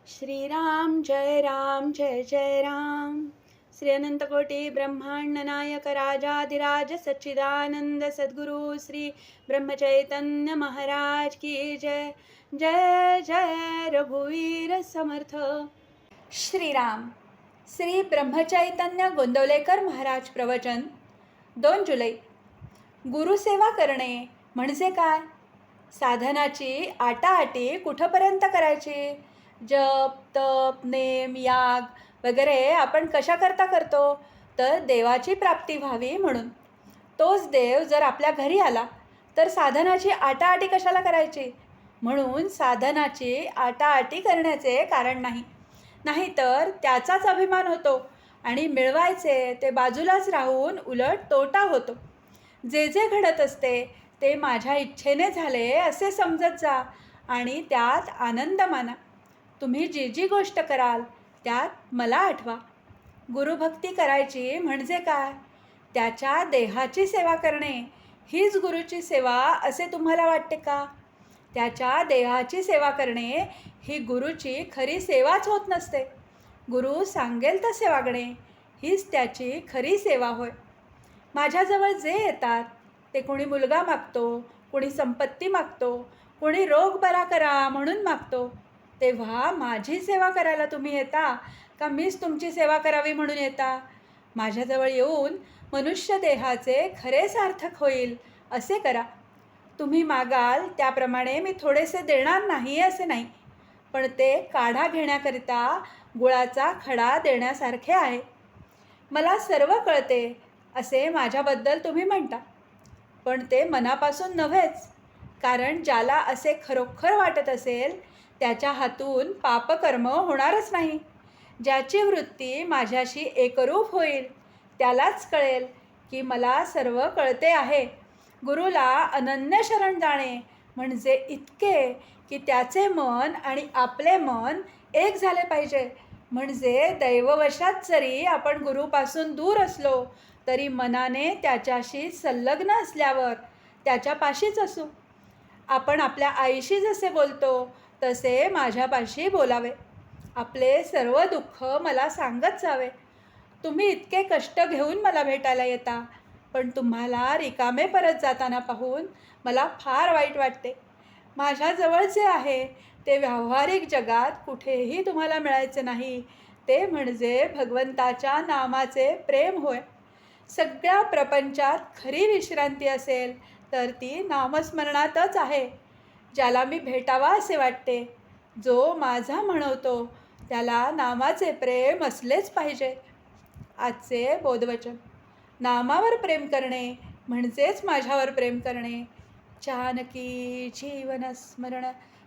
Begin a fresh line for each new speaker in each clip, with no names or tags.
श्रीराम जय जय राम। श्री अनंतकोटी ब्रह्मांड नायक राजाधिराज सच्चिदानंद सद्गुरु श्री ब्रह्मचैतन्य महाराज की जय। जय जय रघुवीर समर्थ। श्रीराम। श्री ब्रह्मचैतन्य गोंदवलेकर महाराज प्रवचन 2 जुलै। गुरुसेवा करणे म्हणजे काय? साधनाची आटाआटी कुठपर्यंत करायची? जप तप नेम याग वगैरे आपण कशाकरता करतो? तर देवाची प्राप्ती व्हावी म्हणून। तोच देव जर आपल्या घरी आला तर साधनाची आटाआटी कशाला करायची? म्हणून साधनाची आटाआटी करण्याचे कारण नाही, नाहीतर त्याचाच अभिमान होतो आणि मिळवायचे ते बाजूलाच राहून उलट तोटा होतो। जे जे घडत असते ते माझ्या इच्छेने झाले असे समजत जा आणि त्यात आनंद माना। तुम्ही जी जी गोष्ट कराल त्यात मला आठवा। गुरुभक्ती करायची म्हणजे काय? त्याच्या देहाची सेवा करणे हीच गुरुची सेवा असे तुम्हाला वाटते का? त्याच्या देहाची सेवा करणे ही गुरुची खरी सेवाच होत नसते। गुरु सांगेल तसे वागणे हीच त्याची खरी सेवा होय। माझ्याजवळ जे येतात ते कोणी मुलगा मागतो, कोणी संपत्ती मागतो, कोणी रोग बरा करा म्हणून मागतो, तेव्हा माझी सेवा करायला तुम्ही येता का मीच तुमची सेवा करावी म्हणून येता? माझ्याजवळ येऊन मनुष्य देहाचे खरे सार्थक होईल असे करा। तुम्ही मागाल त्याप्रमाणे मी थोडेसे देणार नाही असे नाही, पण ते काढा घेण्याकरिता गुळाचा खडा देण्यासारखे आहे। मला सर्व कळते असे माझ्याबद्दल तुम्ही म्हणता, पण ते मनापासून नव्हेच, कारण ज्याला असे खरोखर वाटत असेल त्याच्या हातून पापकर्म होणारच नाही। ज्याची वृत्ती माझ्याशी एकरूप होईल त्यालाच कळेल की मला सर्व कळते आहे। गुरुला अनन्य शरण जाणे म्हणजे इतके की त्याचे मन आणि आपले मन एक झाले पाहिजे। म्हणजे दैववशात जरी आपण गुरुपासून दूर असलो तरी मनाने त्याच्याशी संलग्न असल्यावर त्याच्यापाशीच असू। आपण आपल्या आईशी जसे बोलतो तसे माझ्यापाशी बोलावे। आपले सर्व दुःख मला सांगत जावे। तुम्ही इतके कष्ट घेऊन मला भेटायला येता, पण तुम्हाला रिकामे परत जाताना पाहून मला फार वाईट वाटते। माझ्याजवळ जे आहे ते व्यावहारिक जगात कुठेही तुम्हाला मिळायचे नाही, ते म्हणजे भगवंताच्या नामाचे प्रेम होय। सगळ्या प्रपंचात खरी विश्रांती असेल तर ती नामस्मरणातच आहे। ज्याला मी भेटावा असे वाटते, जो माझा म्हणवतो त्याला नामाचे प्रेम असलेच पाहिजे। आजचे बोधवचन। नामावर प्रेम करणे म्हणजेच माझ्यावर प्रेम करणे। जानकी जीवन स्मरण।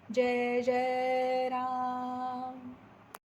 जय जय राम।